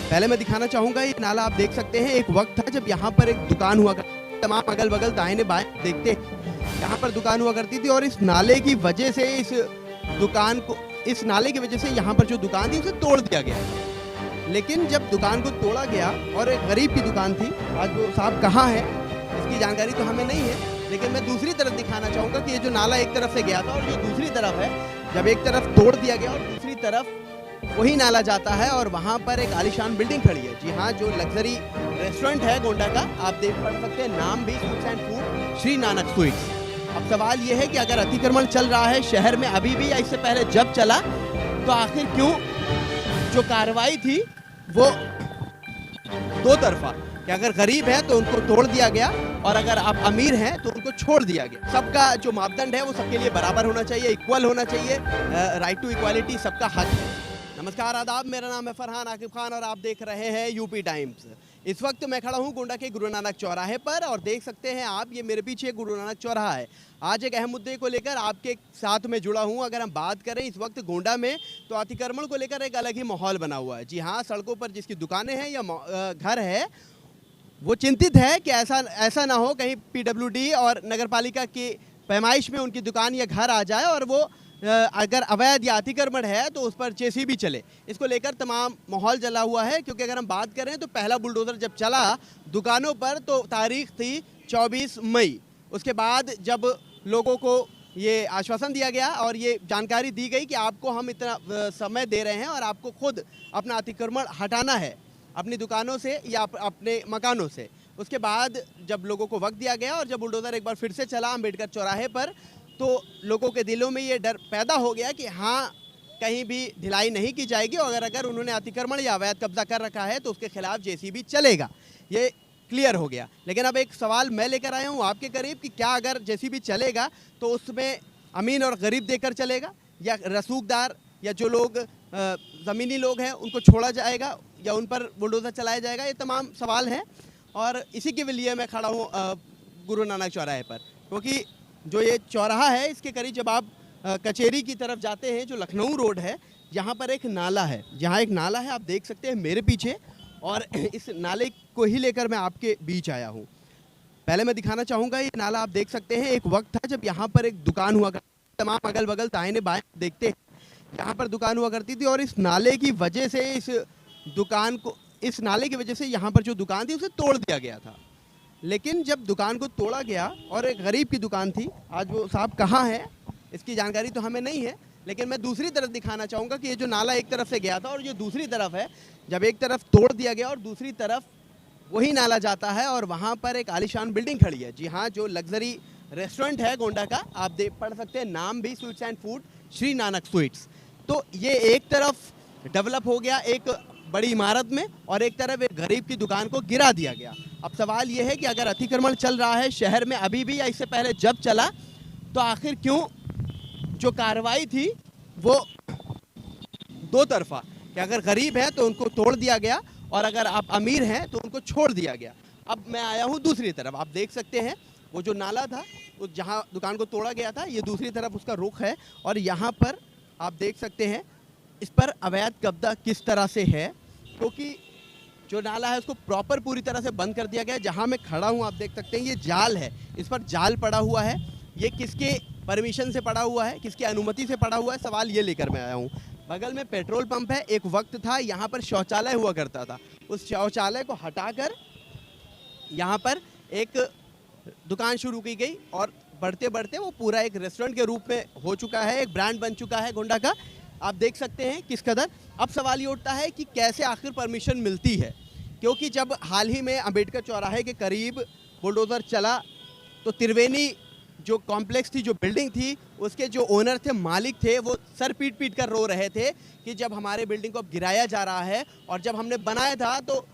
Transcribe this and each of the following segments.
पहले मैं दिखाना चाहूंगा ये नाला आप देख सकते हैं। एक वक्त था जब यहाँ पर एक दुकान हुआ करती, तमाम अगल बगल दाहिने बाएं देखते यहाँ पर दुकान हुआ करती थी और इस नाले की वजह से इस नाले की वजह से यहाँ पर जो दुकान थी उसे तोड़ दिया गया। लेकिन जब दुकान को तोड़ा गया और एक गरीब की दुकान थी, आज वो साहब कहाँ है इसकी जानकारी तो हमें नहीं है, लेकिन मैं दूसरी तरफ दिखाना चाहूँगा कि ये जो नाला एक तरफ से गया था और जो दूसरी तरफ है, जब एक तरफ तोड़ दिया गया और दूसरी तरफ वही नाला जाता है और वहाँ पर एक आलीशान बिल्डिंग खड़ी है। जी हाँ, जो लग्जरी रेस्टोरेंट है गोंडा का, आप देख पढ़ सकते हैं, नाम भी sweets and food Shri Nanak sweets. अब सवाल ये है कि अगर अतिक्रमण चल रहा है शहर में अभी भी या इससे पहले जब चला, तो आखिर क्यों जो कार्रवाई थी वो दो तरफा, कि अगर गरीब है तो उनको तोड़ दिया गया और अगर आप अमीर हैं तो उनको छोड़ दिया गया। सबका जो मापदंड है वो सबके लिए बराबर होना चाहिए, इक्वल होना चाहिए, राइट टू इक्वालिटी सबका हक है। नमस्कार, आदाब, मेरा नाम है फरहान आकिब खान और आप देख रहे हैं यूपी टाइम्स। इस वक्त मैं खड़ा हूं गोंडा के गुरु नानक चौराहे पर और देख सकते हैं आप, ये मेरे पीछे गुरु नानक चौराहा है। आज एक अहम मुद्दे को लेकर आपके साथ में जुड़ा हूं। अगर हम बात करें इस वक्त गोंडा में, तो अतिक्रमण को लेकर एक अलग ही माहौल बना हुआ है। जी हाँ, सड़कों पर जिसकी दुकानें हैं या घर है, वो चिंतित है कि ऐसा ना हो कहीं पीडब्ल्यूडी और नगरपालिका की पैमाइश में उनकी दुकान या घर आ जाए और वो अगर अवैध या अतिक्रमण है तो उस पर जेसीबी चले। इसको लेकर तमाम माहौल जला हुआ है, क्योंकि अगर हम बात करें तो पहला बुलडोज़र जब चला दुकानों पर तो तारीख थी 24 मई। उसके बाद जब लोगों को ये आश्वासन दिया गया और ये जानकारी दी गई कि आपको हम इतना समय दे रहे हैं और आपको खुद अपना अतिक्रमण हटाना है अपनी दुकानों से या अपने मकानों से। उसके बाद जब लोगों को वक्त दिया गया और जब बुलडोज़र एक बार फिर से चला अम्बेडकर चौराहे पर, तो लोगों के दिलों में ये डर पैदा हो गया कि हाँ, कहीं भी ढिलाई नहीं की जाएगी और अगर उन्होंने अतिक्रमण या अवैध कब्जा कर रखा है तो उसके खिलाफ जेसीबी चलेगा। ये क्लियर हो गया। लेकिन अब एक सवाल मैं लेकर आया हूँ आपके करीब कि क्या अगर जेसीबी चलेगा तो उसमें अमीन और गरीब देकर चलेगा या रसूखदार या जो लोग ज़मीनी लोग हैं उनको छोड़ा जाएगा या उन पर बुलडोज़र चलाया जाएगा? ये तमाम सवाल हैं और इसी के लिए मैं खड़ा हूँ गुरु नानक चौराहे पर, क्योंकि जो ये चौराहा है इसके करीब जब आप कचेरी की तरफ जाते हैं, जो लखनऊ रोड है, यहाँ पर एक नाला है। यहाँ एक नाला है, आप देख सकते हैं मेरे पीछे, और इस नाले को ही लेकर मैं आपके बीच आया हूँ। पहले मैं दिखाना चाहूँगा ये नाला आप देख सकते हैं। एक वक्त था जब यहाँ पर एक दुकान हुआ करती, तमाम अगल बगल दाहिने बाएं देखते यहाँ पर दुकान हुआ करती थी और इस नाले की वजह से इस नाले की वजह से यहाँ पर जो दुकान थी उसे तोड़ दिया गया था। लेकिन जब दुकान को तोड़ा गया और एक गरीब की दुकान थी, आज वो साहब कहाँ है इसकी जानकारी तो हमें नहीं है, लेकिन मैं दूसरी तरफ दिखाना चाहूँगा कि ये जो नाला एक तरफ से गया था और जो दूसरी तरफ है, जब एक तरफ तोड़ दिया गया और दूसरी तरफ वही नाला जाता है और वहाँ पर एक आलीशान बिल्डिंग खड़ी है। जी हाँ, जो लग्जरी रेस्टोरेंट है गोंडा का, आप देख पढ़ सकते हैं, नाम भी sweets and food Shri Nanak sweets. तो ये एक तरफ डेवलप हो गया एक बड़ी इमारत में और एक तरफ एक गरीब की दुकान को गिरा दिया गया। अब सवाल ये है कि अगर अतिक्रमण चल रहा है शहर में अभी भी या इससे पहले जब चला, तो आखिर क्यों जो कार्रवाई थी वो दो तरफा, कि अगर गरीब है तो उनको तोड़ दिया गया और अगर आप अमीर हैं तो उनको छोड़ दिया गया। अब मैं आया हूँ दूसरी तरफ, आप देख सकते हैं वो जो नाला था, वो जहाँ दुकान को तोड़ा गया था, ये दूसरी तरफ उसका रुख है और यहाँ पर आप देख सकते हैं इस पर अवैध कब्जा किस तरह से है, क्योंकि जो नाला है उसको प्रॉपर पूरी तरह से बंद कर दिया गया है। जहाँ मैं खड़ा हूँ आप देख सकते हैं ये जाल है, इस पर जाल पड़ा हुआ है। ये किसके परमिशन से पड़ा हुआ है, किसकी अनुमति से पड़ा हुआ है, सवाल ये लेकर मैं आया हूँ। बगल में पेट्रोल पंप है, एक वक्त था यहाँ पर शौचालय हुआ करता था, उस शौचालय को हटाकर यहाँ पर एक दुकान शुरू की गई और बढ़ते बढ़ते वो पूरा एक रेस्टोरेंट के रूप में हो चुका है, एक ब्रांड बन चुका है गोंडा का। आप देख सकते हैं किस कदर। अब सवाल ये उठता है कि कैसे आखिर परमिशन मिलती है, क्योंकि जब हाल ही में अम्बेडकर चौराहे के करीब बुलडोज़र चला तो त्रिवेणी जो कॉम्प्लेक्स थी, जो बिल्डिंग थी, उसके जो ओनर थे, मालिक थे, वो सर पीट पीट कर रो रहे थे कि जब हमारे बिल्डिंग को अब गिराया जा रहा है और जब हमने बनाया था तो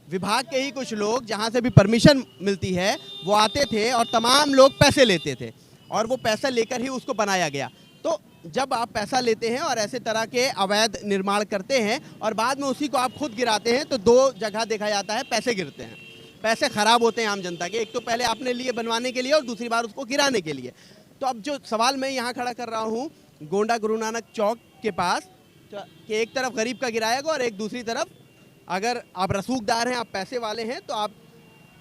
विभाग के ही कुछ लोग, जहाँ से भी परमिशन मिलती है, वो आते थे और तमाम लोग पैसे लेते थे और वो पैसा लेकर ही उसको बनाया गया। तो जब आप पैसा लेते हैं और ऐसे तरह के अवैध निर्माण करते हैं और बाद में उसी को आप खुद गिराते हैं, तो दो जगह देखा जाता है, पैसे गिरते हैं, पैसे खराब होते हैं आम जनता के। एक तो पहले आपने लिए बनवाने के लिए और दूसरी बार उसको गिराने के लिए। तो अब जो सवाल मैं यहाँ खड़ा कर रहा हूँ गोंडा गुरु नानक चौक के पास, कि एक तरफ गरीब का गिराया गया और एक दूसरी तरफ अगर आप रसूखदार हैं, आप पैसे वाले हैं, तो आप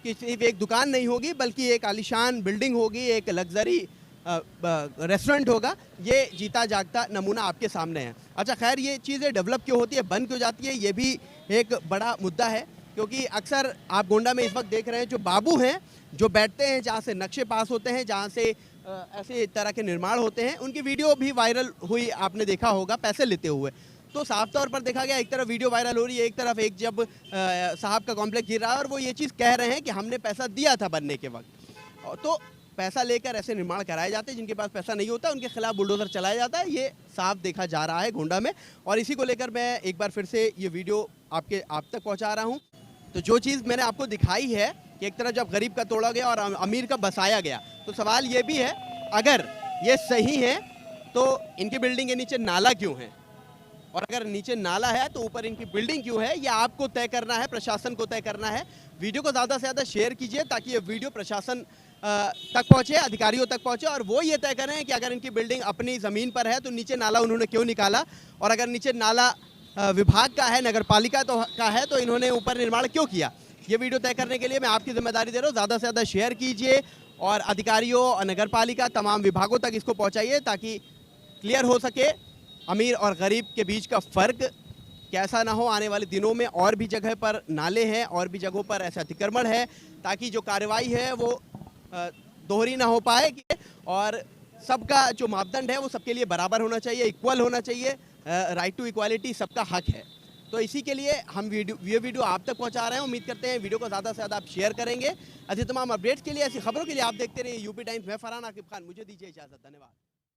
किसी एक दुकान नहीं होगी बल्कि एक आलीशान बिल्डिंग होगी, एक लग्जरी रेस्टोरेंट होगा। ये जीता जागता नमूना आपके सामने है। अच्छा खैर, ये चीज़ें डेवलप क्यों होती है, बंद क्यों जाती है, ये भी एक बड़ा मुद्दा है। क्योंकि अक्सर आप गोंडा में इस वक्त देख रहे हैं जो बाबू हैं, जो बैठते हैं, जहाँ से नक्शे पास होते हैं, जहाँ से ऐसे तरह के निर्माण होते हैं, उनकी वीडियो भी वायरल हुई, आपने देखा होगा, पैसे लेते हुए। तो साफ तौर पर देखा गया, एक तरफ वीडियो वायरल हो रही है, एक तरफ एक जब साहब का कॉम्प्लेक्स गिर रहा है और वो ये चीज़ कह रहे हैं कि हमने पैसा दिया था बनने के वक्त। तो पैसा लेकर ऐसे निर्माण कराए जाते हैं, जिनके पास पैसा नहीं होता उनके खिलाफ बुलडोजर चलाया जाता है। ये साफ देखा जा रहा है गोंडा में, और इसी को लेकर मैं एक बार फिर से ये वीडियो आप तक पहुंचा रहा हूं। तो जो चीज़ मैंने आपको दिखाई है कि एक तरफ जब गरीब का तोड़ा गया और अमीर का बसाया गया, तो सवाल ये भी है, अगर ये सही है तो इनकी बिल्डिंग के नीचे नाला क्यों है, और अगर नीचे नाला है तो ऊपर इनकी बिल्डिंग क्यों है, ये आपको तय करना है, प्रशासन को तय करना है। वीडियो को ज़्यादा से ज़्यादा शेयर कीजिए ताकि ये वीडियो प्रशासन तक पहुँचे, अधिकारियों तक पहुँचे, और वो ये तय करें कि अगर इनकी बिल्डिंग अपनी ज़मीन पर है तो नीचे नाला उन्होंने क्यों निकाला, और अगर नीचे नाला विभाग का है, नगर पालिका का है, तो इन्होंने ऊपर निर्माण क्यों किया। ये वीडियो तय करने के लिए मैं आपकी जिम्मेदारी दे रहा हूँ। ज़्यादा से ज़्यादा शेयर कीजिए और अधिकारियों और नगर पालिका तमाम विभागों तक इसको पहुँचाइए ताकि क्लियर हो सके अमीर और गरीब के बीच का फ़र्क कैसा ना हो। आने वाले दिनों में और भी जगह पर नाले हैं, और भी जगहों पर ऐसा अतिक्रमण है, ताकि जो कार्रवाई है वो दोहरी ना हो पाए, और सबका जो मापदंड है वो सबके लिए बराबर होना चाहिए, इक्वल होना चाहिए। राइट टू इक्वालिटी सबका हक है। तो इसी के लिए हम ये वीडियो आप तक पहुंचा रहे हैं। उम्मीद करते हैं वीडियो को ज़्यादा से ज़्यादा आप शेयर करेंगे। ऐसे तमाम अपडेट्स के लिए, ऐसी खबरों के लिए आप देखते रहिए यूपी टाइम्स। मैं फरहान आकिब खान, मुझे दीजिए इजाज़त। धन्यवाद।